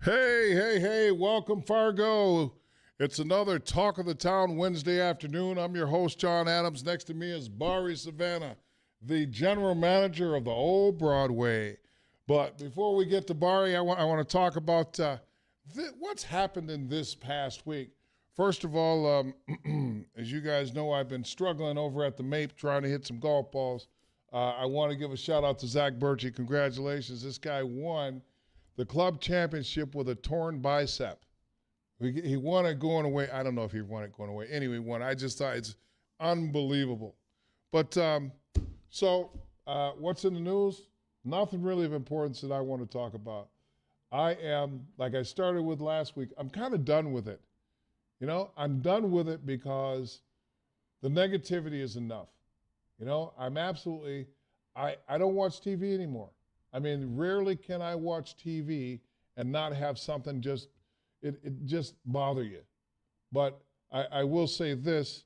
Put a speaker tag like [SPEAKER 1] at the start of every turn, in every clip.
[SPEAKER 1] Hey, hey, hey, welcome, Fargo. It's another Talk of the Town Wednesday afternoon. I'm your host, Jon Adams. Next to me is Barry Savannah, the general manager of the Old Broadway. But before we get to Barry, I want to talk about what's happened in this past week. First of all, as you guys know, I've been struggling over at the MAPE trying to hit some golf balls. I want to give a shout out to Zach Birchie. Congratulations. This guy won the club championship with a torn bicep. He won it going away. I don't know if he won it going away. Anyway, he won. I just thought it's unbelievable. But what's in the news? Nothing really of importance that I want to talk about. I am, like I started with last week, I'm kind of done with it. You know, I'm done with it because the negativity is enough. You know, I don't watch TV anymore. I mean, rarely can I watch TV and not have something just bother you. But I will say this,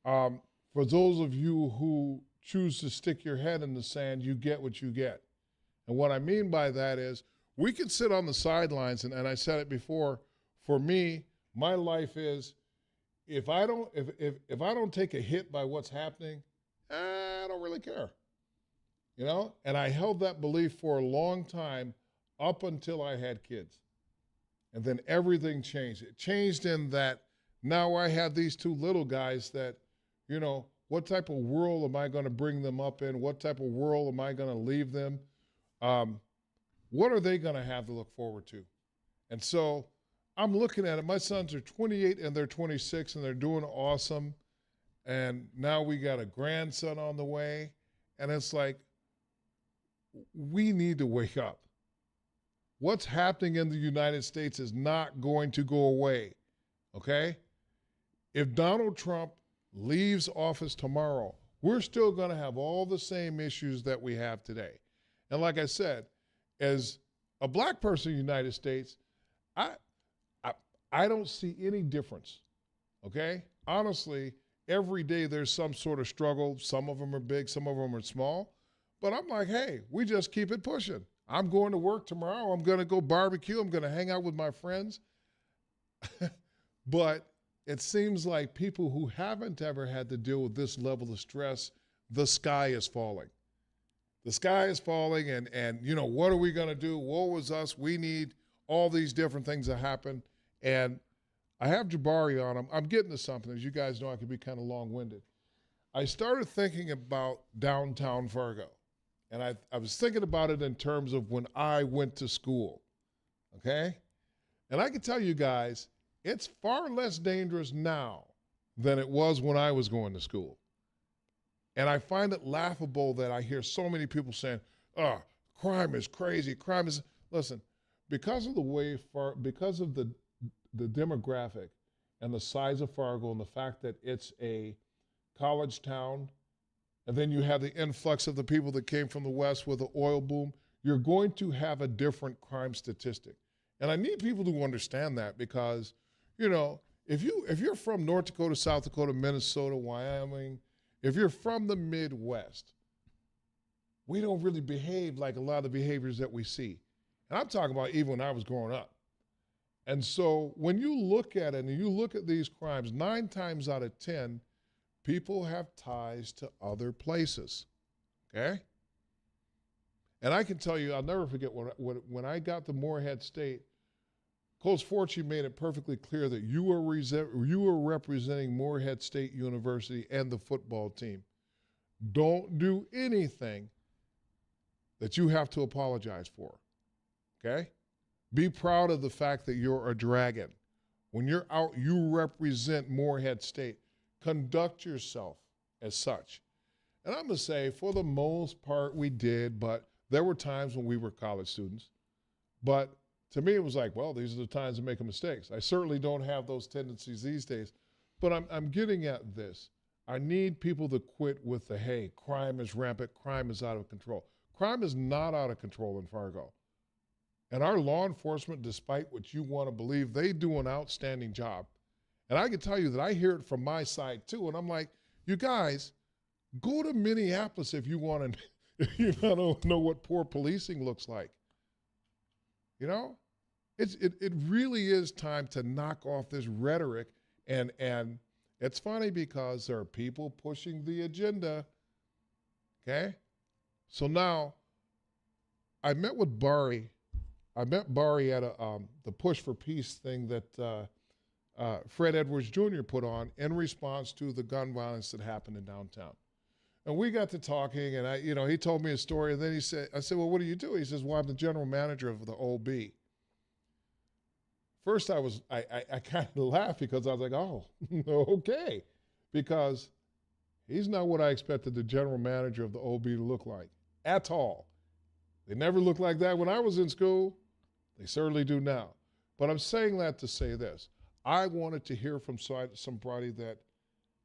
[SPEAKER 1] for those of you who choose to stick your head in the sand, you get what you get. And what I mean by that is we can sit on the sidelines, and I said it before, for me, my life is if I don't take a hit by what's happening, I don't really care. You know, and I held that belief for a long time up until I had kids. And then everything changed. It changed in that now I have these two little guys that, you know, what type of world am I going to bring them up in? What type of world am I going to leave them? What are they going to have to look forward to? And so I'm looking at it. My sons are 28 and they're 26 and they're doing awesome. And now we got a grandson on the way. And it's like, we need to wake up. What's happening in the United States is not going to go away, okay? If Donald Trump leaves office tomorrow, we're still going to have all the same issues that we have today. And like I said, as a black person in the United States, I don't see any difference, okay? Honestly, every day there's some sort of struggle. Some of them are big, some of them are small. But I'm like, hey, we just keep it pushing. I'm going to work tomorrow. I'm going to go barbecue. I'm going to hang out with my friends. But it seems like people who haven't ever had to deal with this level of stress, the sky is falling. The sky is falling, and you know, what are we going to do? Woe is us. We need all these different things to happen. And I have Jabari on. I'm getting to something. As you guys know, I can be kind of long-winded. I started thinking about downtown Fargo. And I was thinking about it in terms of when I went to school, okay? And I can tell you guys, it's far less dangerous now than it was when I was going to school. And I find it laughable that I hear so many people saying, oh, crime is crazy, crime is, listen, because of the demographic and the size of Fargo and the fact that it's a college town, and then you have the influx of the people that came from the West with the oil boom, you're going to have a different crime statistic. And I need people to understand that because, you know, if you're from North Dakota, South Dakota, Minnesota, Wyoming, if you're from the Midwest, we don't really behave like a lot of the behaviors that we see. And I'm talking about even when I was growing up. And so when you look at it and you look at these crimes, 9 times out of 10, people have ties to other places, okay? And I can tell you, I'll never forget when I got to Morehead State, Coach Fortune made it perfectly clear that you were representing Morehead State University and the football team. Don't do anything that you have to apologize for, okay? Be proud of the fact that you're a dragon. When you're out, you represent Morehead State. Conduct yourself as such. And I'm going to say, for the most part, we did, but there were times when we were college students. But to me, it was like, well, these are the times of making mistakes. I certainly don't have those tendencies these days. But I'm getting at this. I need people to quit with the, hey, crime is rampant, crime is out of control. Crime is not out of control in Fargo. And our law enforcement, despite what you want to believe, they do an outstanding job. And I can tell you that I hear it from my side too. And I'm like, you guys, go to Minneapolis if you want to, if you don't know what poor policing looks like. You know, it really is time to knock off this rhetoric, and it's funny because there are people pushing the agenda. Okay, so now I met with Bari. I met Bari at the Push for Peace thing that Fred Edwards Jr. put on in response to the gun violence that happened in downtown. And we got to talking, and he told me a story, and then I said, well, what do you do? He says, well, I'm the general manager of the OB. First, I kind of laughed because I was like, oh, okay, because he's not what I expected the general manager of the OB to look like at all. They never looked like that when I was in school. They certainly do now. But I'm saying that to say this. I wanted to hear from somebody that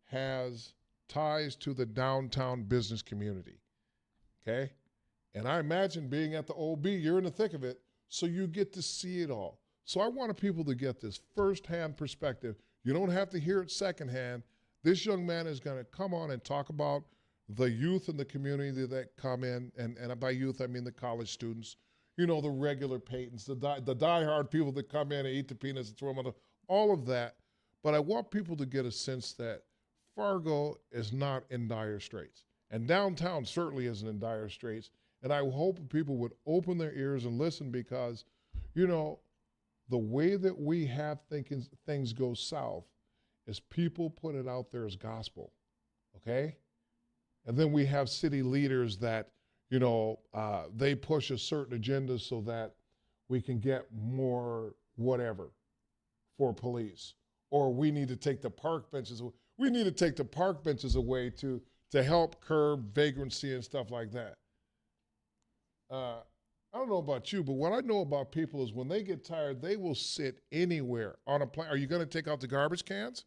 [SPEAKER 1] has ties to the downtown business community, okay? And I imagine being at the OB, you're in the thick of it, so you get to see it all. So I wanted people to get this firsthand perspective. You don't have to hear it secondhand. This young man is going to come on and talk about the youth in the community that come in, and by youth I mean the college students, the regular Paytons, the diehard people that come in and eat the peanuts and throw them on all of that. But I want people to get a sense that Fargo is not in dire straits. And downtown certainly isn't in dire straits. And I hope people would open their ears and listen because, the way that we have things go south is people put it out there as gospel, okay? And then we have city leaders that, they push a certain agenda so that we can get more whatever for police. Or we need to take the park benches away. We need to take the park benches away to help curb vagrancy and stuff like that. I don't know about you, but what I know about people is when they get tired, they will sit anywhere on a plane. Are you going to take out the garbage cans?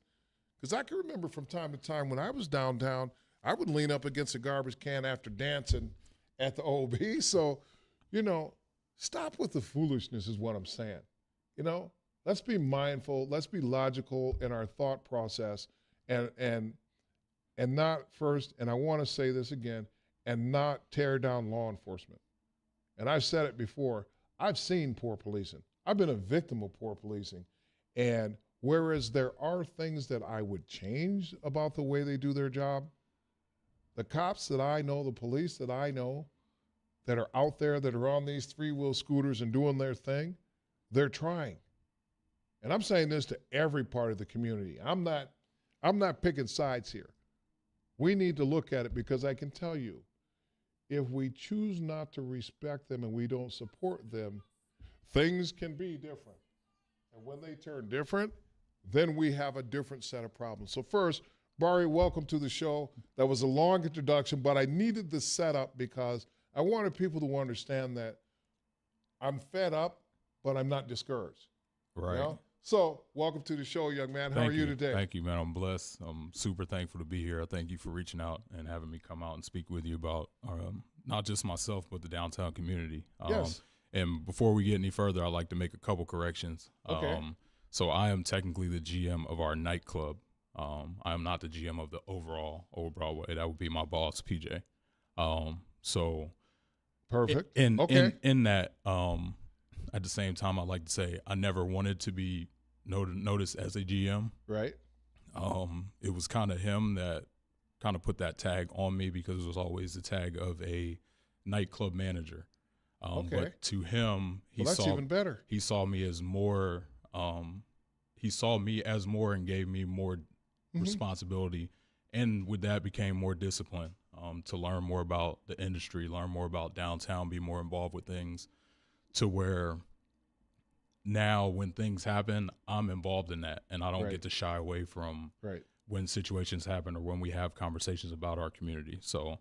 [SPEAKER 1] Because I can remember from time to time when I was downtown, I would lean up against a garbage can after dancing at the OB. So, stop with the foolishness is what I'm saying. Let's be mindful. Let's be logical in our thought process and not first, and I want to say this again, and not tear down law enforcement. And I've said it before, I've seen poor policing. I've been a victim of poor policing. And whereas there are things that I would change about the way they do their job, the cops that I know, the police that I know, that are out there, that are on these three-wheel scooters and doing their thing, they're trying. And I'm saying this to every part of the community. I'm not picking sides here. We need to look at it because I can tell you, if we choose not to respect them and we don't support them, things can be different. And when they turn different, then we have a different set of problems. So first, Bari, welcome to the show. That was a long introduction, but I needed the setup because I wanted people to understand that I'm fed up, but I'm not discouraged.
[SPEAKER 2] Right.
[SPEAKER 1] So welcome to the show, young man. How are you today?
[SPEAKER 2] Thank you, man. I'm blessed. I'm super thankful to be here. I thank you for reaching out and having me come out and speak with you about not just myself, but the downtown community.
[SPEAKER 1] Yes.
[SPEAKER 2] And before we get any further, I'd like to make a couple corrections.
[SPEAKER 1] Okay.
[SPEAKER 2] So I am technically the GM of our nightclub. I am not the GM of the overall way. That would be my boss, PJ. So
[SPEAKER 1] perfect.
[SPEAKER 2] In that, at the same time, I'd like to say I never wanted to be noticed as a GM.
[SPEAKER 1] Right.
[SPEAKER 2] It was kind of him that kind of put that tag on me because it was always the tag of a nightclub manager. But to him,
[SPEAKER 1] that's even better.
[SPEAKER 2] He saw me as more. He saw me as more and gave me more responsibility, and with that became more discipline. To learn more about the industry, learn more about downtown, be more involved with things, to where now when things happen, I'm involved in that, and I don't get to shy away from when situations happen or when we have conversations about our community. So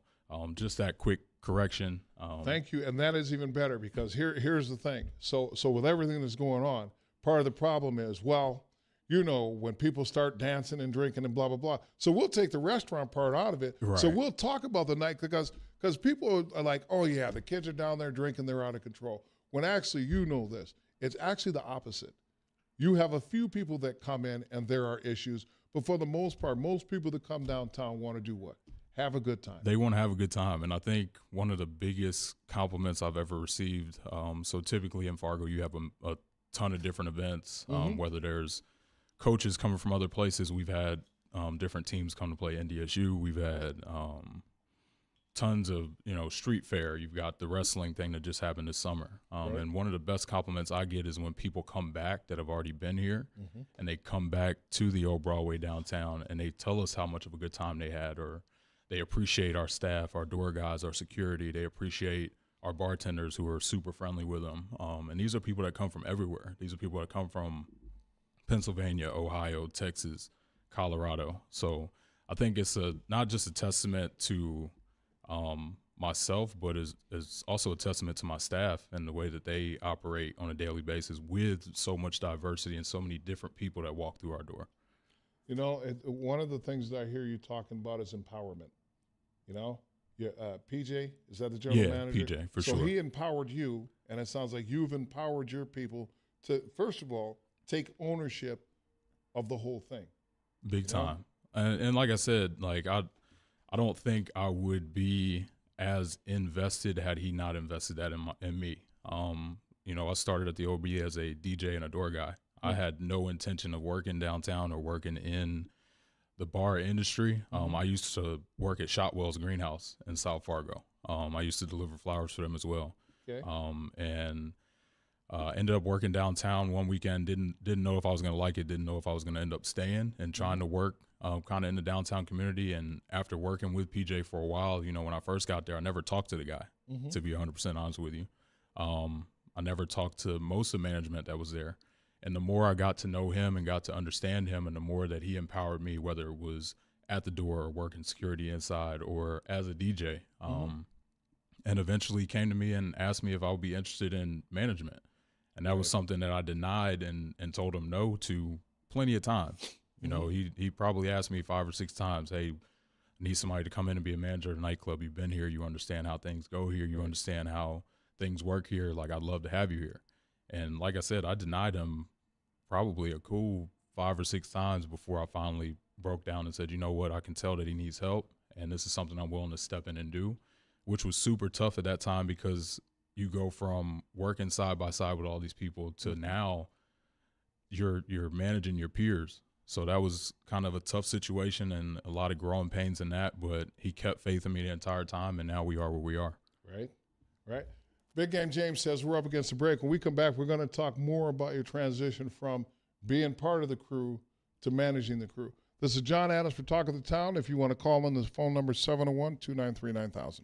[SPEAKER 2] just that quick correction.
[SPEAKER 1] Thank you, and that is even better because here's the thing. So with everything that's going on, part of the problem is, when people start dancing and drinking and blah, blah, blah. So we'll take the restaurant part out of it.
[SPEAKER 2] Right.
[SPEAKER 1] So we'll talk about the night because people are like, oh, yeah, the kids are down there drinking, they're out of control. When actually, this. It's actually the opposite. You have a few people that come in and there are issues, but for the most part, most people that come downtown want to do what? Have a good time.
[SPEAKER 2] They want to have a good time. And I think one of the biggest compliments I've ever received, so typically in Fargo, you have a ton of different events,
[SPEAKER 1] Mm-hmm.
[SPEAKER 2] whether there's coaches coming from other places. We've had different teams come to play NDSU. We've had tons of, street fair. You've got the wrestling thing that just happened this summer.
[SPEAKER 1] Right.
[SPEAKER 2] And one of the best compliments I get is when people come back that have already been here,
[SPEAKER 1] Mm-hmm.
[SPEAKER 2] and they come back to the old Broadway downtown and they tell us how much of a good time they had, or they appreciate our staff, our door guys, our security. They appreciate our bartenders who are super friendly with them. And these are people that come from everywhere. These are people that come from Pennsylvania, Ohio, Texas, Colorado. So I think it's not just a testament to myself, but is also a testament to my staff and the way that they operate on a daily basis with so much diversity and so many different people that walk through our door.
[SPEAKER 1] One of the things that I hear you talking about is empowerment. Yeah, PJ, is that the general manager?
[SPEAKER 2] PJ, for
[SPEAKER 1] so
[SPEAKER 2] sure.
[SPEAKER 1] So he empowered you, and it sounds like you've empowered your people to, first of all, take ownership of the whole thing.
[SPEAKER 2] Big time. And like I said, I don't think I would be as invested had he not invested that in me. I started at the OB as a DJ and a door guy. I had no intention of working downtown or working in the bar industry. I used to work at Shotwell's Greenhouse in South Fargo. I used to deliver flowers for them as well.
[SPEAKER 1] Okay.
[SPEAKER 2] And ended up working downtown one weekend. Didn't know if I was going to like it. Didn't know if I was going to end up staying and trying to work kind of in the downtown community. And after working with PJ for a while, when I first got there, I never talked to the guy, to be 100% honest with you. I never talked to most of management that was there. And the more I got to know him and got to understand him, and the more that he empowered me, whether it was at the door or working security inside or as a DJ, and eventually came to me and asked me if I would be interested in management. And that was something that I denied and told him no to plenty of times. He probably asked me 5 or 6 times, hey, I need somebody to come in and be a manager at a nightclub. You've been here. You understand how things go here. You understand how things work here. Like, I'd love to have you here. And like I said, I denied him probably a cool 5 or 6 times before I finally broke down and said, you know what, I can tell that he needs help, and this is something I'm willing to step in and do, which was super tough at that time because you go from working side by side with all these people to now you're managing your peers. So that was kind of a tough situation and a lot of growing pains in that, but he kept faith in me the entire time, and now we are where we are.
[SPEAKER 1] Right. Big Game James says we're up against the break. When we come back, we're going to talk more about your transition from being part of the crew to managing the crew. This is Jon Adams for Talk of the Town. If you want to call in, the phone number is 701-293-9000.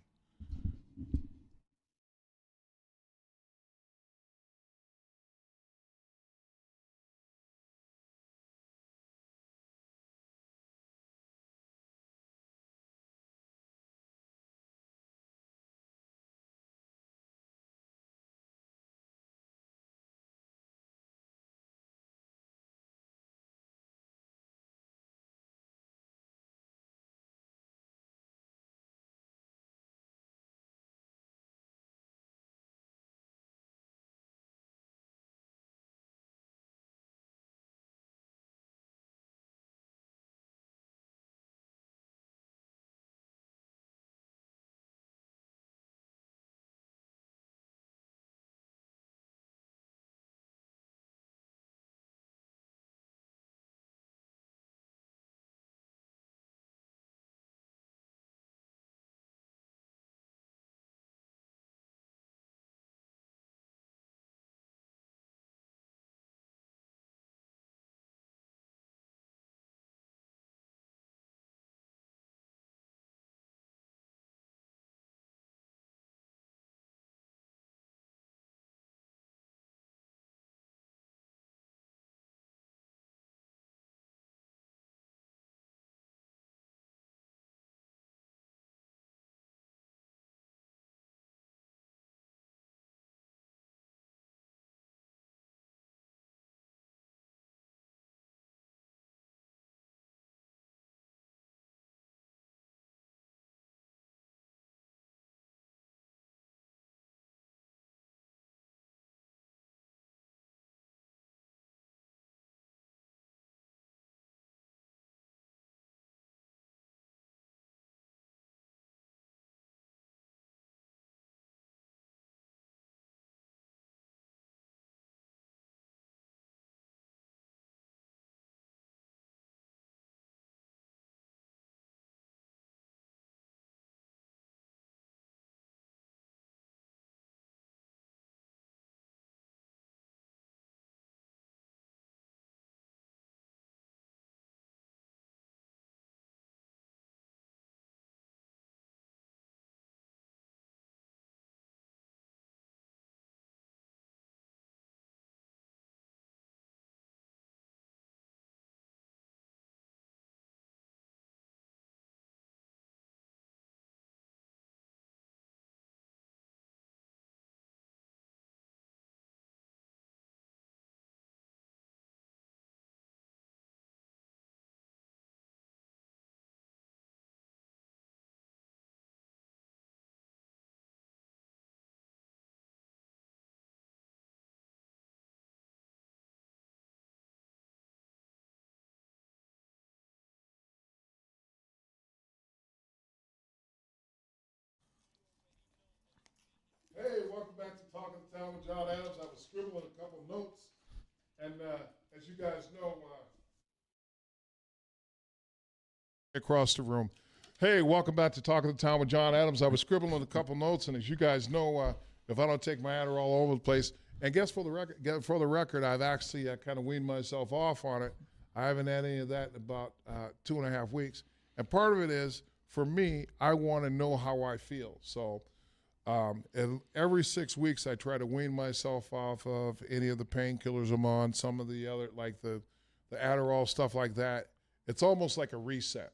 [SPEAKER 1] the Town with Jon Adams. I was scribbling a couple notes, and as you guys know, across the room. Hey, welcome back to Talk of the Town with Jon Adams. I was scribbling a couple notes, and as you guys know, if I don't take my Adderall all over the place, and guess for the record, I've actually kind of weaned myself off on it. I haven't had any of that in about 2.5 weeks, and part of it is, for me, I want to know how I feel. So and every 6 weeks, I try to wean myself off of any of the painkillers I'm on, some of the other, like the Adderall, stuff like that. It's almost like a reset.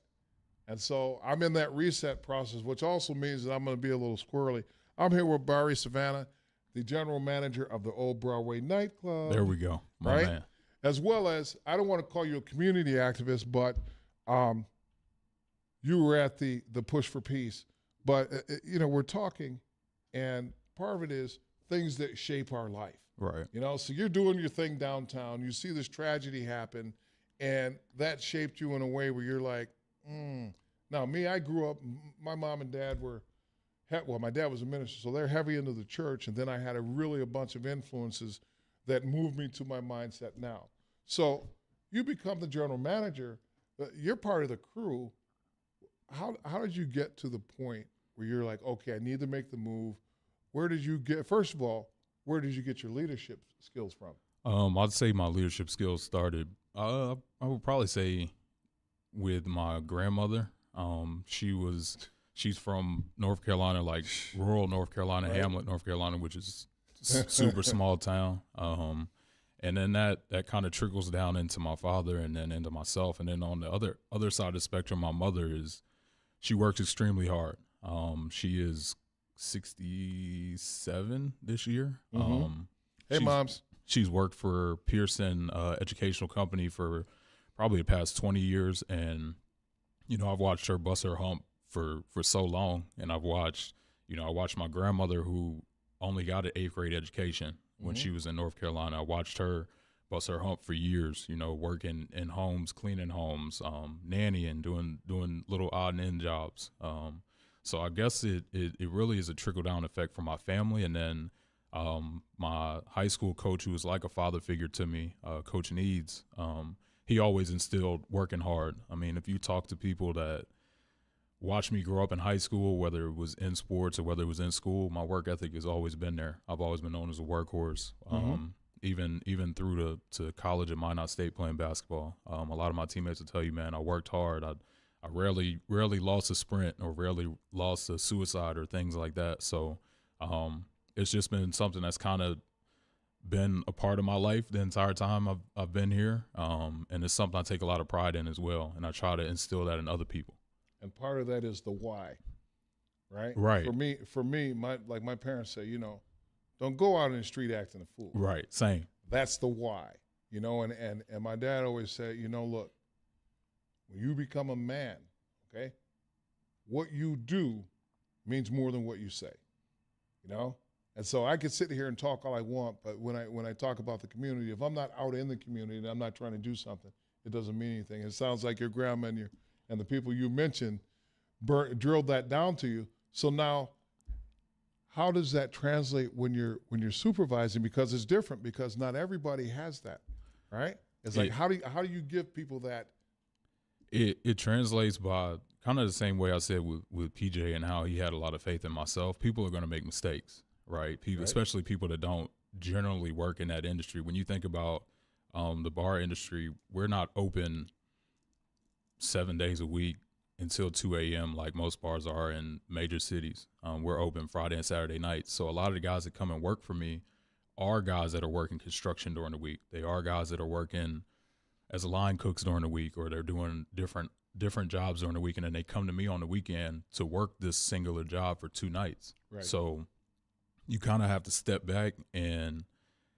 [SPEAKER 1] And so I'm in that reset process, which also means that I'm going to be a little squirrely. I'm here with Barry Savannah, the general manager of the Old Broadway nightclub.
[SPEAKER 2] There we go, my
[SPEAKER 1] right?
[SPEAKER 2] man.
[SPEAKER 1] As well as, I don't want to call you a community activist, but you were at the Push for Peace. But, we're talking, and part of it is things that shape our life.
[SPEAKER 2] Right.
[SPEAKER 1] So you're doing your thing downtown. You see this tragedy happen, and that shaped you in a way where you're like, Now, me, I grew up, my mom and dad were, my dad was a minister, so they're heavy into the church, and then I had a bunch of influences that moved me to my mindset now. So you become the general manager, you're part of the crew. How did you get to the point where you're like, okay, I need to make the move? First of all, where did you get your leadership skills from?
[SPEAKER 2] I'd say my leadership skills started, I would probably say with my grandmother. She's from North Carolina, like rural North Carolina, right. Hamlet, North Carolina, which is super small town. And then that kind of trickles down into my father and then into myself. And then on the other side of the spectrum, my mother she works extremely hard. She is 67 this year.
[SPEAKER 1] Mm-hmm. Hey, moms.
[SPEAKER 2] She's worked for Pearson Educational Company for probably the past 20 years. And, I've watched her bust her hump for so long. And I've watched my grandmother, who only got an 8th grade education when she was in North Carolina. I watched her bust her hump for years, working in homes, cleaning homes, nannying, doing little odd and end jobs. So I guess it really is a trickle-down effect for my family. And then my high school coach, who was like a father figure to me, Coach Needs, he always instilled working hard. I mean, if you talk to people that watched me grow up in high school, whether it was in sports or whether it was in school, my work ethic has always been there. I've always been known as a workhorse, even through to college at Minot State playing basketball. A lot of my teammates will tell you, man, I worked hard. I rarely lost a sprint or rarely lost a suicide or things like that. So it's just been something that's kind of been a part of my life the entire time I've been here, and it's something I take a lot of pride in as well, and I try to instill that in other people.
[SPEAKER 1] And part of that is the why, right?
[SPEAKER 2] Right.
[SPEAKER 1] For me, my parents say, don't go out in the street acting a fool.
[SPEAKER 2] Right. Same.
[SPEAKER 1] That's the why, and my dad always said, look, when you become a man, okay, what you do means more than what you say, And so I could sit here and talk all I want, but when I talk about the community, if I'm not out in the community and I'm not trying to do something, it doesn't mean anything. It sounds like your grandma and the people you mentioned drilled that down to you. So now, how does that translate when you're supervising? Because it's different, because not everybody has that, right? It's like, how do you give people that?
[SPEAKER 2] It translates by kind of the same way I said with PJ and how he had a lot of faith in myself. People are going to make mistakes, right? People, right. Especially people that don't generally work in that industry. When you think about the bar industry, we're not open 7 days a week until 2 a.m. like most bars are in major cities. We're open Friday and Saturday nights. So a lot of the guys that come and work for me are guys that are working construction during the week. They are guys that are working as line cooks during the week, or they're doing different jobs during the week, and then they come to me on the weekend to work this singular job for 2 nights.
[SPEAKER 1] Right.
[SPEAKER 2] So you kind of have to step back and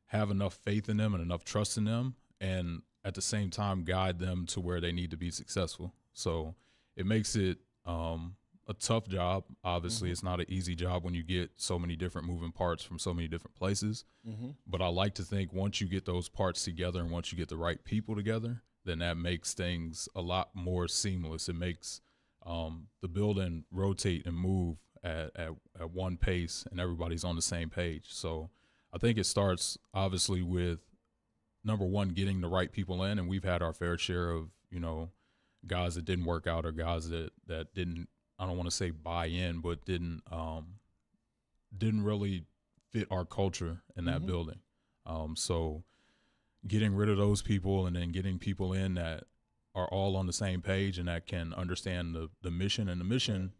[SPEAKER 2] have enough faith in them and enough trust in them, and at the same time guide them to where they need to be successful. So it makes it a tough job. Obviously, It's not an easy job when you get so many different moving parts from so many different places. But I like to think once you get those parts together and once you get the right people together, then that makes things a lot more seamless. It makes the building rotate and move at one pace, and everybody's on the same page. So I think it starts obviously with number one, getting the right people in, and we've had our fair share of, guys that didn't work out or guys that didn't, I don't want to say buy in, but didn't really fit our culture in that building. So getting rid of those people and then getting people in that are all on the same page and that can understand the mission. And the mission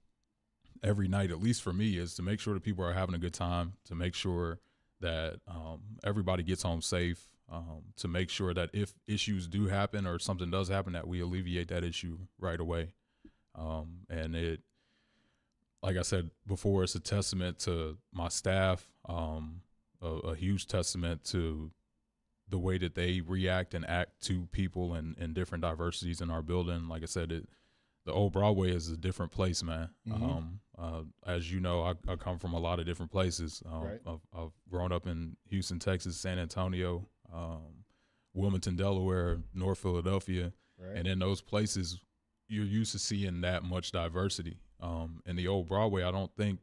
[SPEAKER 2] every night, at least for me, is to make sure that people are having a good time, to make sure that everybody gets home safe, to make sure that if issues do happen or something does happen, that we alleviate that issue right away. And it, like I said before, it's a testament to my staff, a huge testament to the way that they react and act to people and different diversities in our building. Like I said, the old Broadway is a different place, man. As you know, I come from a lot of different places. I've grown up in Houston, Texas, San Antonio, Wilmington, Delaware, North Philadelphia. And in those places, you're used to seeing that much diversity. In the old Broadway, I don't think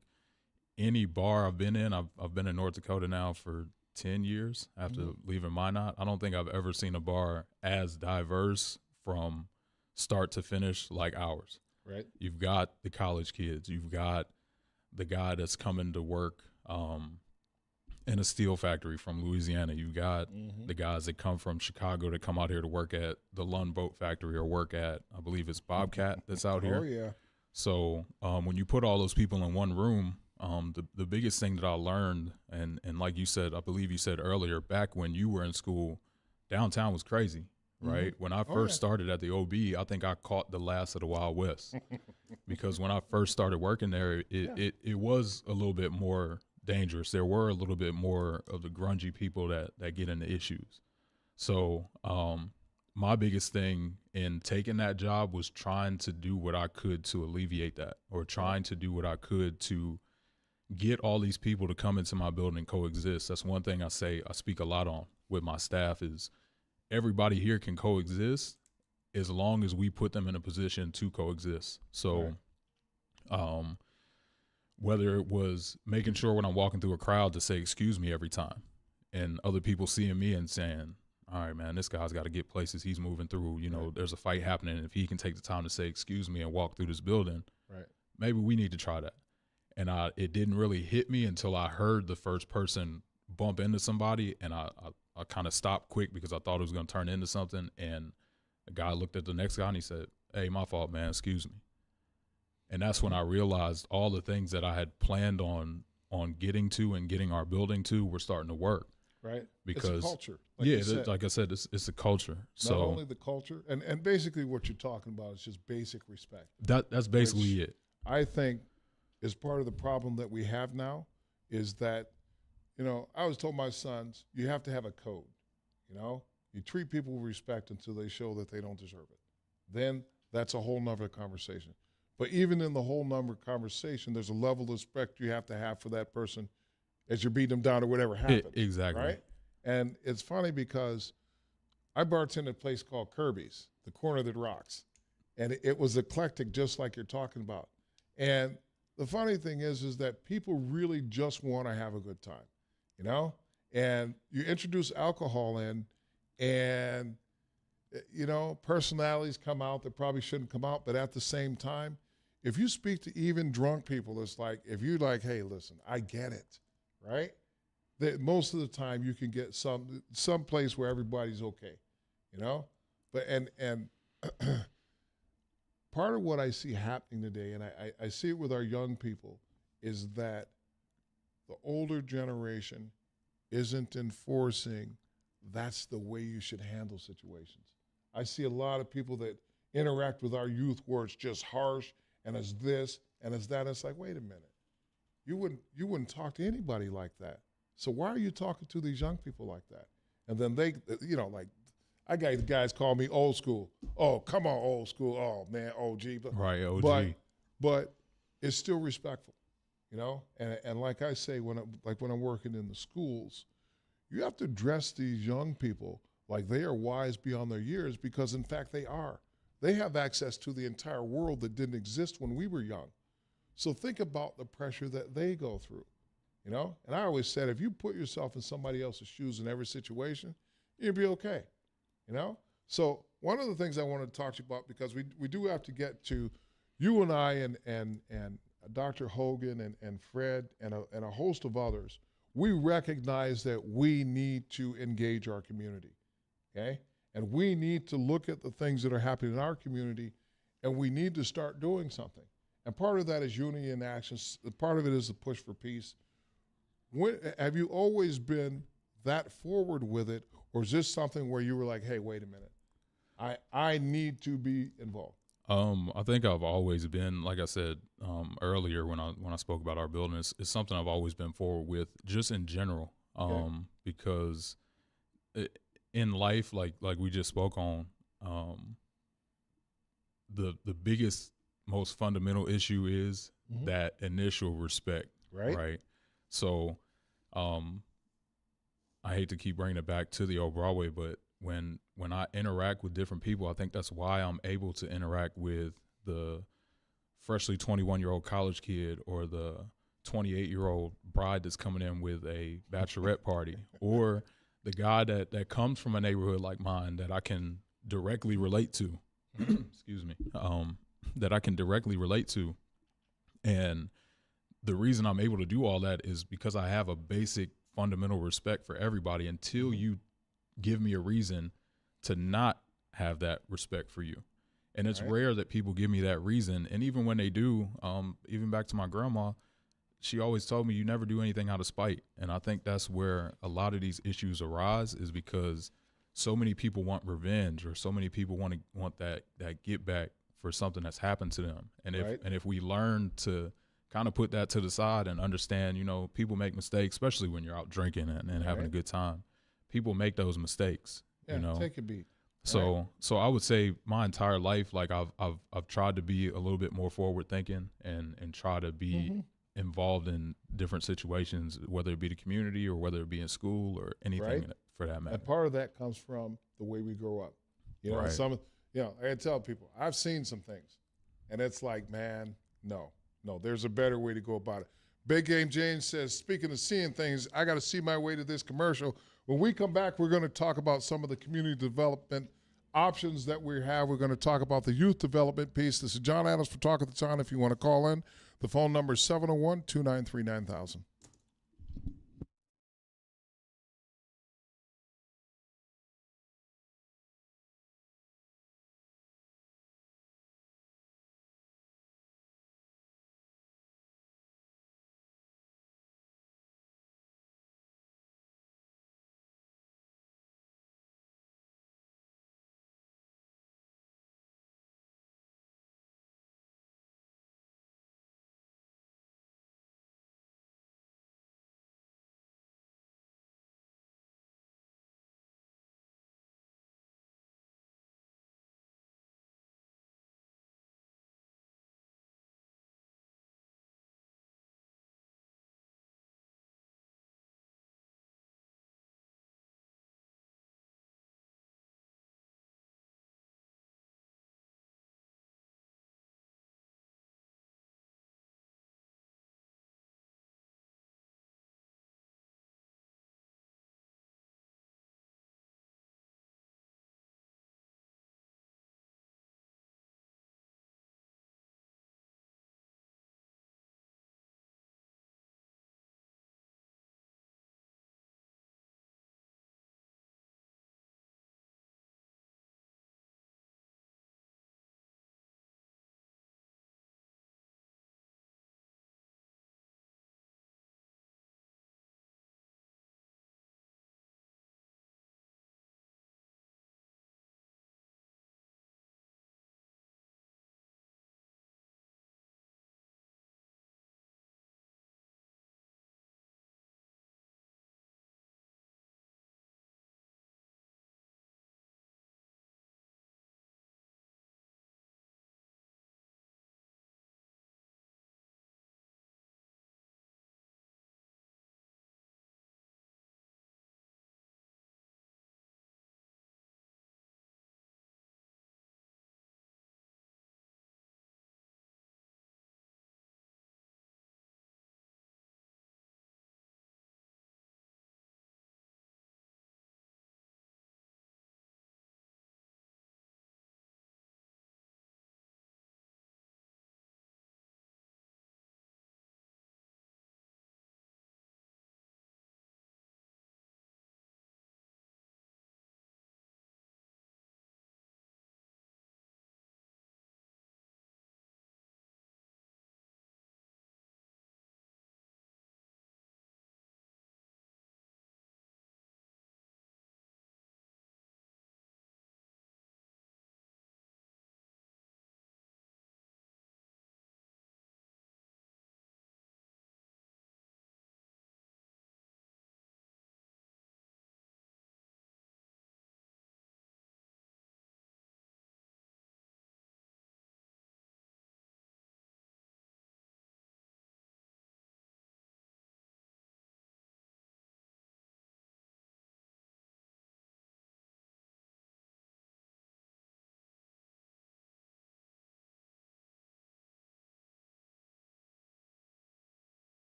[SPEAKER 2] any bar I've been in, I've been in North Dakota now for 10 years after leaving Minot. I don't think I've ever seen a bar as diverse from start to finish like ours.
[SPEAKER 1] Right.
[SPEAKER 2] You've got the college kids. You've got the guy that's coming to work in a steel factory from Louisiana. You've got the guys that come from Chicago that come out here to work at the Lund Boat Factory or work at, I believe it's Bobcat that's out here.
[SPEAKER 1] Oh, yeah.
[SPEAKER 2] So when you put all those people in one room, the biggest thing that I learned, and like you said, I believe you said earlier, back when you were in school, downtown was crazy, right? When I first started at the OB, I think I caught the last of the Wild West because when I first started working there, it was a little bit more dangerous. There were a little bit more of the grungy people that get into issues. So my biggest thing in taking that job was trying to do what I could to alleviate that, or trying to do what I could to get all these people to come into my building and coexist. That's one thing I speak a lot on with my staff is everybody here can coexist as long as we put them in a position to coexist. So whether it was making sure when I'm walking through a crowd to say, excuse me every time, and other people seeing me and saying, all right, man, this guy's got to get places he's moving through. There's a fight happening. And if he can take the time to say, excuse me and walk through this building, maybe we need to try that. And it didn't really hit me until I heard the first person bump into somebody, and I kind of stopped quick because I thought it was going to turn into something. And the guy looked at the next guy and he said, hey, my fault, man, excuse me. And that's when I realized all the things that I had planned on getting to and getting our building to were starting to work.
[SPEAKER 1] Right.
[SPEAKER 2] Because
[SPEAKER 1] it's a culture. Like
[SPEAKER 2] I said, it's a culture.
[SPEAKER 1] Not only the culture, and basically what you're talking about is just basic respect.
[SPEAKER 2] That's basically it.
[SPEAKER 1] I think is part of the problem that we have now is that, I always told my sons, you have to have a code. You treat people with respect until they show that they don't deserve it. Then that's a whole nother conversation. But even in the whole number conversation, there's a level of respect you have to have for that person as you're beating them down or whatever happened.
[SPEAKER 2] Exactly.
[SPEAKER 1] Right? And it's funny because I bartended at a place called Kirby's, the corner that rocks. And it was eclectic, just like you're talking about. And the funny thing is that people really just want to have a good time, And you introduce alcohol in, and, personalities come out that probably shouldn't come out. But at the same time, if you speak to even drunk people, it's like, if you're like, hey, listen, I get it, right? That most of the time you can get some place where everybody's okay, But and part of what I see happening today, and I see it with our young people, is that the older generation isn't enforcing that's the way you should handle situations. I see a lot of people that interact with our youth where it's just harsh and it's this and it's that. It's like, wait a minute. You wouldn't talk to anybody like that. So why are you talking to these young people like that? And then they, I got guys call me old school. Oh, come on, old school. Oh, man, OG.
[SPEAKER 2] Right, OG.
[SPEAKER 1] But it's still respectful, And like I say, when I'm working in the schools, you have to dress these young people like they are wise beyond their years because, in fact, they are. They have access to the entire world that didn't exist when we were young. So think about the pressure that they go through, you know? And I always said, if you put yourself in somebody else's shoes in every situation, you'll be okay, you know? So one of the things I wanted to talk to you about, because we do have to get to you and I and Dr. Hogan and Fred and a host of others, we recognize that we need to engage our community, okay? And we need to look at the things that are happening in our community, and we need to start doing something. And part of that is unity in action. Part of it is the push for peace. Have you always been that forward with it, or is this something where you were like, hey, wait a minute, I need to be involved?
[SPEAKER 2] I think I've always been, like I said earlier when I spoke about our building, it's something I've always been forward with, just in general,
[SPEAKER 1] Okay.
[SPEAKER 2] because in life, like we just spoke on, the biggest, most fundamental issue is that initial respect,
[SPEAKER 1] Right.
[SPEAKER 2] So, I hate to keep bringing it back to the old Broadway, but when I interact with different people, I think that's why I'm able to interact with the freshly 21-year-old college kid, or the 28-year-old bride that's coming in with a bachelorette party, or the guy that comes from a neighborhood like mine that I can directly relate to. Excuse me. That I can directly relate to. And the reason I'm able to do all that is because I have a basic fundamental respect for everybody, until you give me a reason to not have that respect for you. And it's rare that people give me that reason. And even when they do, even back to my grandma, she always told me, you never do anything out of spite. And I think that's where a lot of these issues arise, is because so many people want revenge, or so many people want that get back for something that's happened to them. And if we learn to kind of put that to the side and understand, people make mistakes, especially when you're out drinking and having a good time. People make those mistakes.
[SPEAKER 1] Take a beat.
[SPEAKER 2] So I would say my entire life, like I've tried to be a little bit more forward thinking and try to be involved in different situations, whether it be the community or whether it be in school or anything for that matter.
[SPEAKER 1] And part of that comes from the way we grow up. I tell people, I've seen some things, and it's like, man, no, there's a better way to go about it. Big Game James says, speaking of seeing things, I got to see my way to this commercial. When we come back, we're going to talk about some of the community development options that we have. We're going to talk about the youth development piece. This is Jon Adams for Talk of the Town. If you want to call in, the phone number is 701-293-9000.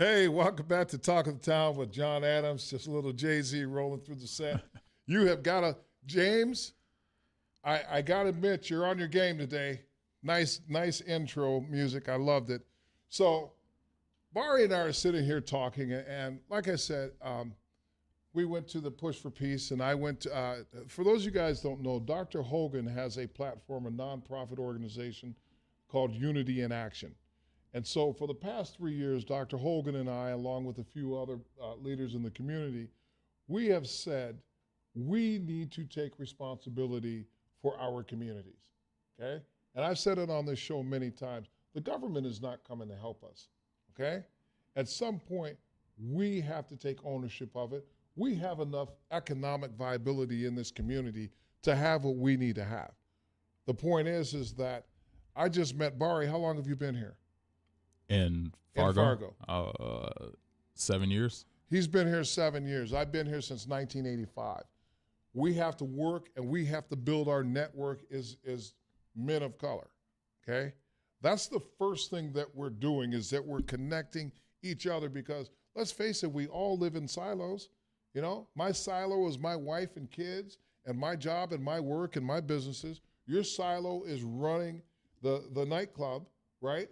[SPEAKER 1] Hey, welcome back to Talk of the Town with Jon Adams. Just a little Jay-Z rolling through the set. You have got to, James, I got to admit, you're on your game today. Nice intro music. I loved it. So, Bari and I are sitting here talking, and like I said, we went to the Push for Peace, and I went to, for those of you guys don't know, Dr. Hogan has a platform, a nonprofit organization called Unity in Action. And so for the past 3 years, Dr. Hogan and I, along with a few other leaders in the community, we have said we need to take responsibility for our communities, okay? And I've said it on this show many times. The government is not coming to help us, okay? At some point, we have to take ownership of it. We have enough economic viability in this community to have what we need to have. The point is that I just met Bari. How long have you been here?
[SPEAKER 2] In Fargo. 7 years.
[SPEAKER 1] He's been here 7 years. I've been here since 1985. We have to work and we have to build our network as men of color, okay? That's the first thing that we're doing, is that we're connecting each other, because let's face it, we all live in silos. You know, my silo is my wife and kids and my job and my work and my businesses. Your silo is running the nightclub, right?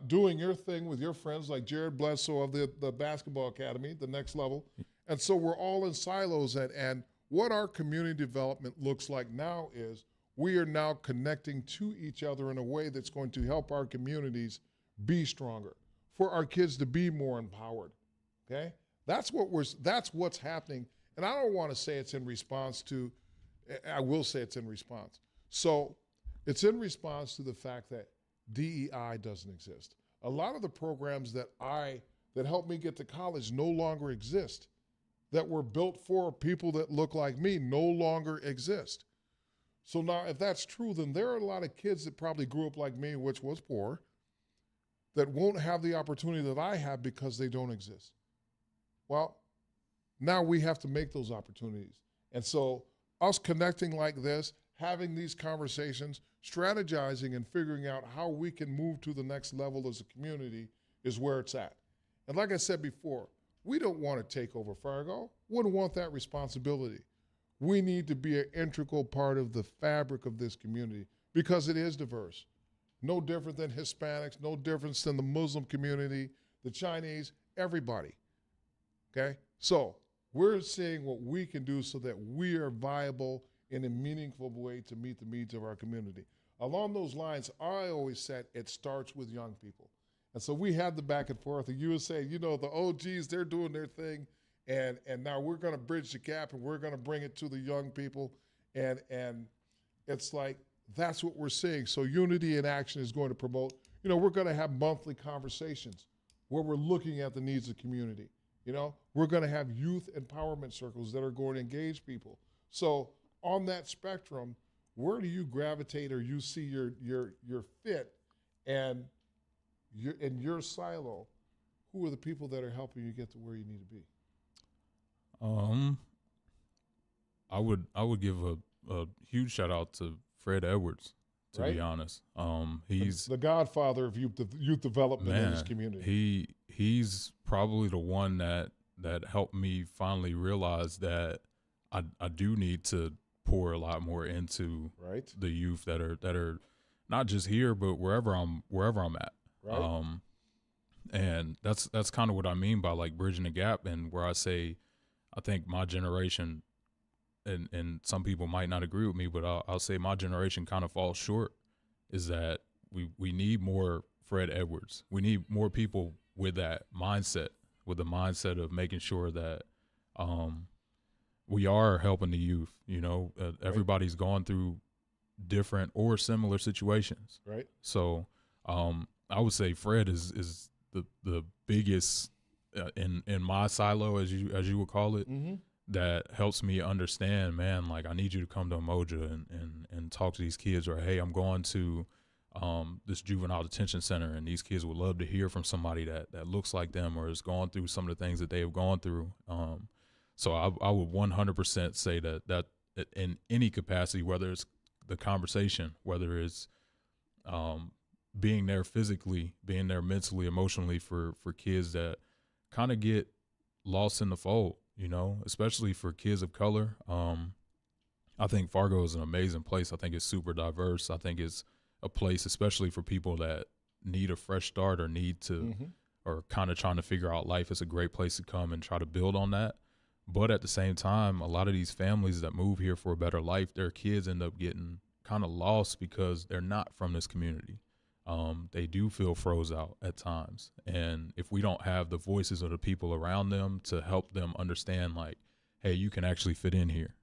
[SPEAKER 1] Doing your thing with your friends like Jared Bledsoe of the basketball academy, the next level. And so we're all in silos. And what our community development looks like now is we are now connecting to each other in a way that's going to help our communities be stronger, for our kids to be more empowered, okay? That's what's happening. And I don't want to say it's in response to, I will say it's in response. So it's in response to the fact that DEI doesn't exist. A lot of the programs that helped me get to college no longer exist, that were built for people that look like me no longer exist. So now if that's true, then there are a lot of kids that probably grew up like me, which was poor, that won't have the opportunity that I have because they don't exist. Well, now we have to make those opportunities. And so us connecting like this, having these conversations, strategizing and figuring out how we can move to the next level as a community is where it's at. And like I said before, we don't want to take over Fargo. Wouldn't want that responsibility. We need to be an integral part of the fabric of this community because it is diverse. No different than Hispanics, no difference than the Muslim community, the Chinese, everybody, okay? So we're seeing what we can do so that we are viable in a meaningful way to meet the needs of our community. Along those lines, I always said it starts with young people. And so we had the back and forth, and you would say, you know, the OGs, they're doing their thing, and now we're gonna bridge the gap and we're gonna bring it to the young people. And it's like, that's what we're seeing. So Unity in Action is going to promote, you know, we're gonna have monthly conversations where we're looking at the needs of the community. You know, we're gonna have youth empowerment circles that are going to engage people. So on that spectrum, where do you gravitate or you see your fit, and in your silo, who are the people that are helping you get to where you need to be?
[SPEAKER 2] I would give a huge shout out to Fred Edwards, to be honest. He's
[SPEAKER 1] the godfather of youth development in this community.
[SPEAKER 2] He's probably the one that helped me finally realize that I do need to pour a lot more into the youth that are not just here but wherever I'm at.
[SPEAKER 1] Right.
[SPEAKER 2] And that's kind of what I mean by like bridging the gap, and where I say I think my generation, and some people might not agree with me, but I'll say my generation kind of falls short, is that we need more Fred Edwards. We need more people with that mindset, with the mindset of making sure that we are helping the youth. You know, everybody's gone through different or similar situations.
[SPEAKER 1] Right.
[SPEAKER 2] So I would say Fred is the biggest in my silo, as you would call it, that helps me understand, man, like I need you to come to Umoja and talk to these kids, or hey, I'm going to this juvenile detention center, and these kids would love to hear from somebody that looks like them or has gone through some of the things that they have gone through. So I would 100% say that in any capacity, whether it's the conversation, whether it's being there physically, being there mentally, emotionally for kids that kind of get lost in the fold, you know, especially for kids of color. I think Fargo is an amazing place. I think it's super diverse. I think it's a place, especially for people that need a fresh start or need to, or kind of trying to figure out life. It's a great place to come and try to build on that. But at the same time, a lot of these families that move here for a better life, their kids end up getting kind of lost because they're not from this community. They do feel froze out at times. And if we don't have the voices of the people around them to help them understand, like, hey, you can actually fit in here.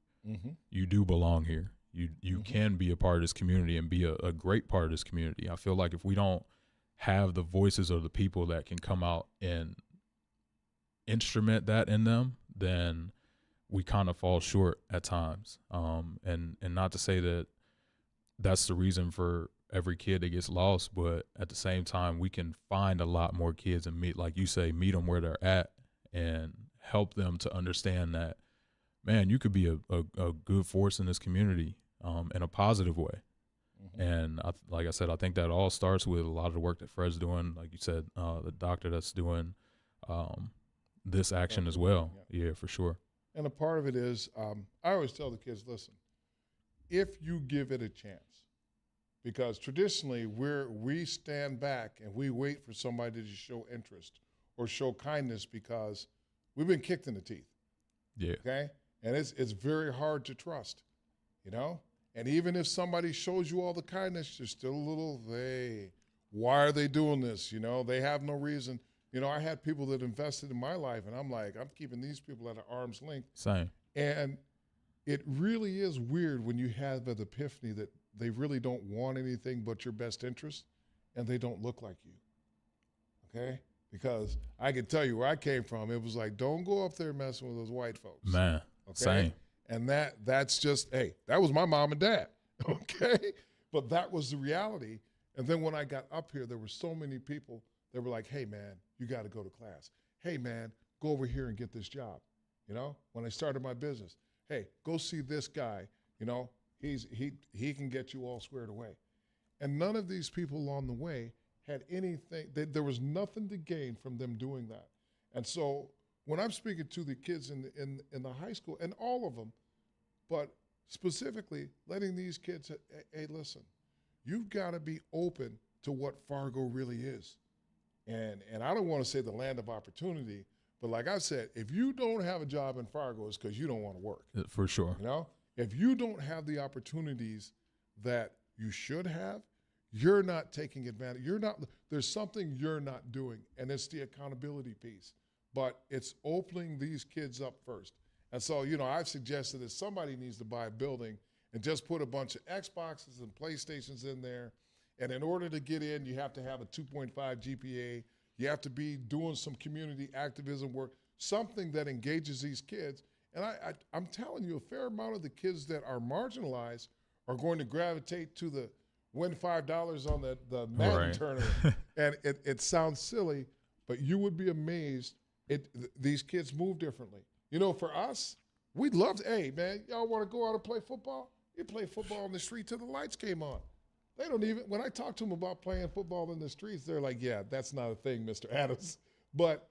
[SPEAKER 2] You do belong here. You can be a part of this community and be a great part of this community. I feel like if we don't have the voices of the people that can come out and instrument that in them, then we kind of fall short at times. And not to say that that's the reason for every kid that gets lost, but at the same time, we can find a lot more kids and meet, like you say, meet them where they're at and help them to understand that, man, you could be a good force in this community in a positive way. And like I said, I think that all starts with a lot of the work that Fred's doing. Like you said, the doctor that's doing this action as well. Yeah, for sure.
[SPEAKER 1] And a part of it is, I always tell the kids, listen, if you give it a chance, because traditionally we stand back and we wait for somebody to show interest or show kindness because we've been kicked in the teeth.
[SPEAKER 2] Yeah.
[SPEAKER 1] Okay? And it's very hard to trust, you know? And even if somebody shows you all the kindness, you're still a little, why are they doing this? You know, they have no reason. You know, I had people that invested in my life, and I'm like, I'm keeping these people at an arm's length.
[SPEAKER 2] Same.
[SPEAKER 1] And it really is weird when you have an epiphany that they really don't want anything but your best interest, and they don't look like you, okay? Because I can tell you where I came from, it was like, don't go up there messing with those white folks.
[SPEAKER 2] Man,
[SPEAKER 1] okay?
[SPEAKER 2] Same.
[SPEAKER 1] And that's just, hey, that was my mom and dad, okay? But that was the reality. And then when I got up here, there were so many people that were like, hey, man, you got to go to class. Hey, man, go over here and get this job. You know, when I started my business, hey, go see this guy. You know, he can get you all squared away. And none of these people along the way had anything. There was nothing to gain from them doing that. And so when I'm speaking to the kids in the high school, and all of them, but specifically letting these kids, hey, listen, you've got to be open to what Fargo really is. And I don't want to say the land of opportunity, but like I said, if you don't have a job in Fargo, it's because you don't want to work.
[SPEAKER 2] For sure.
[SPEAKER 1] You know, if you don't have the opportunities that you should have, you're not taking advantage. There's something you're not doing, and it's the accountability piece. But it's opening these kids up first. And so, you know, I've suggested that somebody needs to buy a building and just put a bunch of Xboxes and PlayStations in there. And in order to get in, you have to have a 2.5 GPA. You have to be doing some community activism work, something that engages these kids. And I'm telling you, a fair amount of the kids that are marginalized are going to gravitate to the win $5 on the Madden tournament. And it sounds silly, but you would be amazed. These kids move differently. You know, for us, we'd love to, hey, man, y'all want to go out and play football? You play football on the street till the lights came on. They don't even, when I talk to them about playing football in the streets, they're like, yeah, that's not a thing, Mr. Adams. But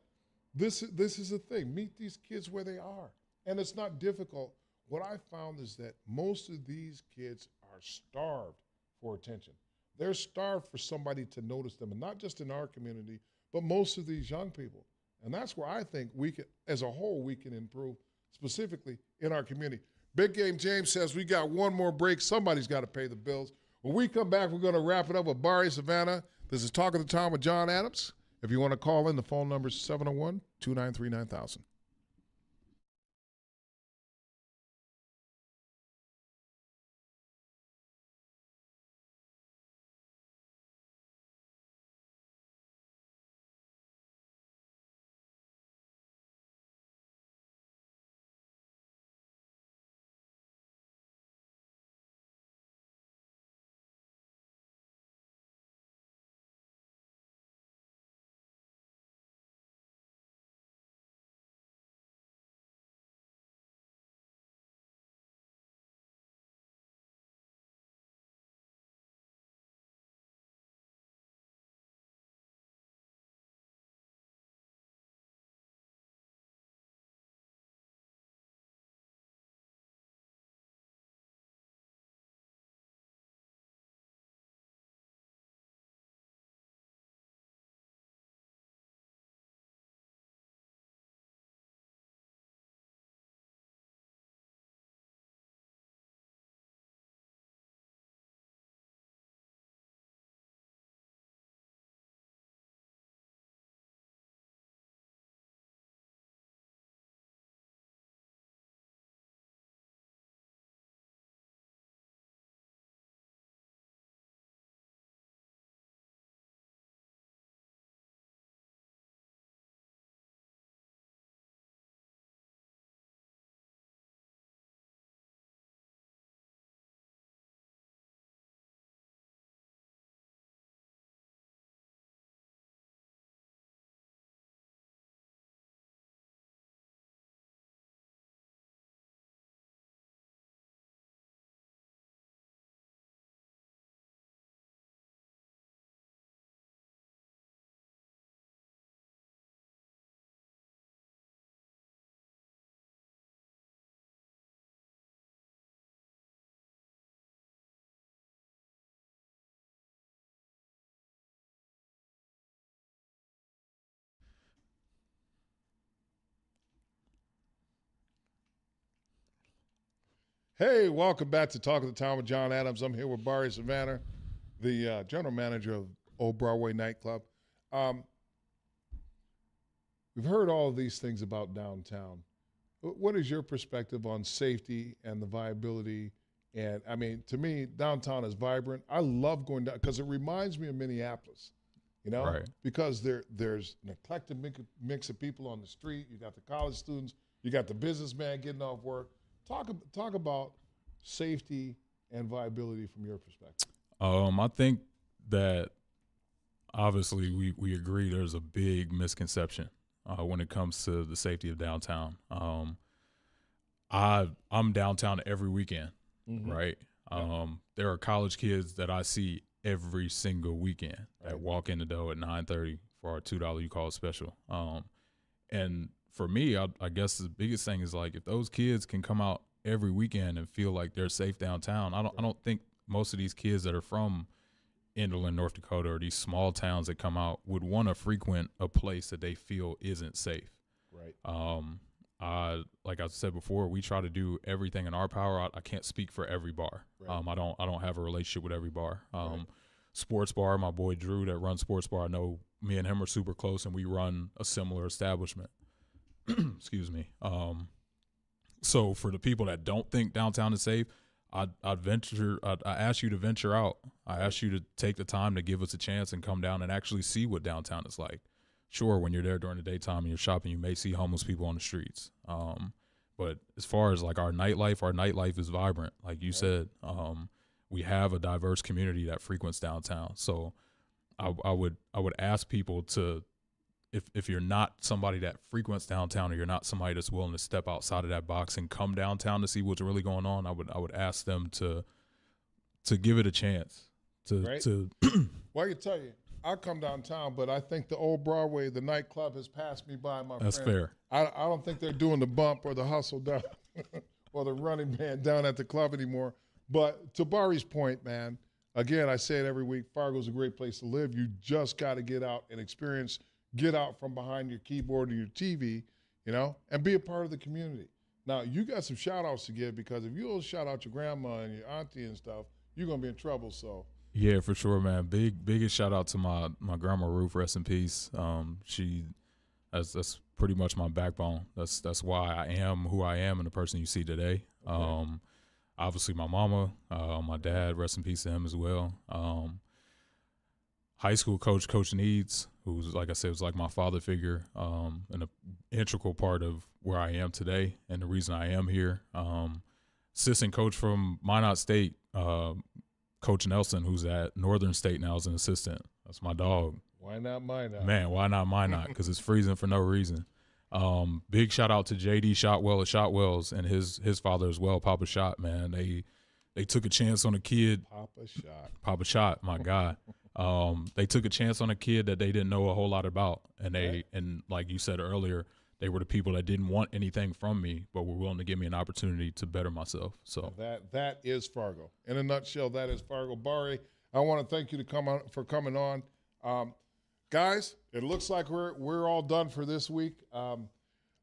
[SPEAKER 1] this is a thing. Meet these kids where they are. And it's not difficult. What I found is that most of these kids are starved for attention. They're starved for somebody to notice them, and not just in our community, but most of these young people. And that's where I think we can, as a whole, we can improve, specifically in our community. Big Game James says we got one more break. Somebody's got to pay the bills. When we come back, we're going to wrap it up with Barry Savannah. This is Talk of the Town with Jon Adams. If you want to call in, the phone number is 701-293-9000. Hey, welcome back to Talk of the Town with Jon Adams. I'm here with Barry Savannah, the general manager of Old Broadway Nightclub. We've heard all of these things about downtown. What is your perspective on safety and the viability? And I mean, to me, downtown is vibrant. I love going down because it reminds me of Minneapolis,
[SPEAKER 2] Right.
[SPEAKER 1] because there's an eclectic mix of people on the street. You got the college students, you got the businessman getting off work. Talk about safety and viability from your perspective.
[SPEAKER 2] I think that obviously we agree there's a big misconception when it comes to the safety of downtown. I'm downtown every weekend, right? There are college kids that I see every single weekend that walk in the door at 9:30 for our $2 you call it special. And for me, I guess the biggest thing is like if those kids can come out every weekend and feel like they're safe downtown. I don't think most of these kids that are from Enderlin, North Dakota, or these small towns that come out would want to frequent a place that they feel isn't safe.
[SPEAKER 1] Right.
[SPEAKER 2] Like I said before, we try to do everything in our power. I can't speak for every bar.
[SPEAKER 1] Right.
[SPEAKER 2] I don't have a relationship with every bar.
[SPEAKER 1] Right.
[SPEAKER 2] Sports bar, my boy Drew that runs sports bar, I know me and him are super close, and we run a similar establishment. Excuse me. So for the people that don't think downtown is safe, I ask you to venture out. I ask you to take the time to give us a chance and come down and actually see what downtown is like. Sure, when you're there during the daytime and you're shopping, you may see homeless people on the streets. But as far as like our nightlife is vibrant. Like you said, we have a diverse community that frequents downtown. So I would ask people to, if you're not somebody that frequents downtown or you're not somebody that's willing to step outside of that box and come downtown to see what's really going on, I would ask them to give it a chance. Well,
[SPEAKER 1] I can tell you, I'll come downtown, but I think the Old Broadway, the nightclub, has passed me by, my friend.
[SPEAKER 2] That's fair.
[SPEAKER 1] I don't think they're doing the bump or the hustle down or the running man down at the club anymore. But to Barry's point, man, again, I say it every week, Fargo's a great place to live. You just got to get out and experience, get out from behind your keyboard and your TV, and be a part of the community. Now, you got some shout-outs to give, because if you don't shout out your grandma and your auntie and stuff, you're going to be in trouble, so.
[SPEAKER 2] Yeah, for sure, man. Biggest shout out to my grandma Ruth, rest in peace. That's pretty much my backbone. That's why I am who I am and the person you see today. Okay. Obviously my mama, my dad, rest in peace to him as well. High school coach, Coach Needs, who's, like I said, was like my father figure, and an integral part of where I am today and the reason I am here. Assistant coach from Minot State, Coach Nelson, who's at Northern State now as an assistant. That's my dog.
[SPEAKER 1] Why not Minot?
[SPEAKER 2] Man, why not Minot? Because it's freezing for no reason. Big shout out to JD Shotwell at Shotwells and his father as well, Papa Shot, man. They took a chance on a kid. Papa Shot, my guy. They took a chance on a kid that they didn't know a whole lot about. And like you said earlier, they were the people that didn't want anything from me, but were willing to give me an opportunity to better myself. So
[SPEAKER 1] that is Fargo. In a nutshell, that is Fargo. Barry, I want to thank you for coming on. Guys, it looks like we're all done for this week.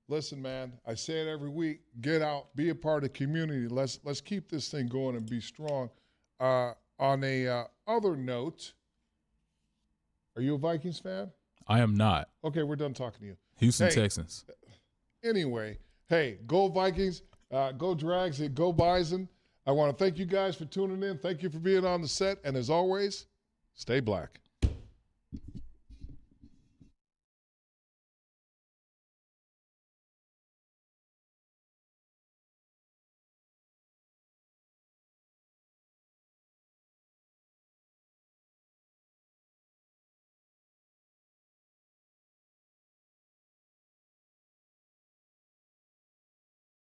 [SPEAKER 1] Listen, man, I say it every week. Get out, be a part of the community. Let's keep this thing going and be strong. On a other note, are you a Vikings fan?
[SPEAKER 2] I am not.
[SPEAKER 1] Okay, we're done talking to you.
[SPEAKER 2] Houston Texans.
[SPEAKER 1] Anyway, hey, go Vikings, go Drags, and go Bison. I want to thank you guys for tuning in. Thank you for being on the set. And as always, stay black.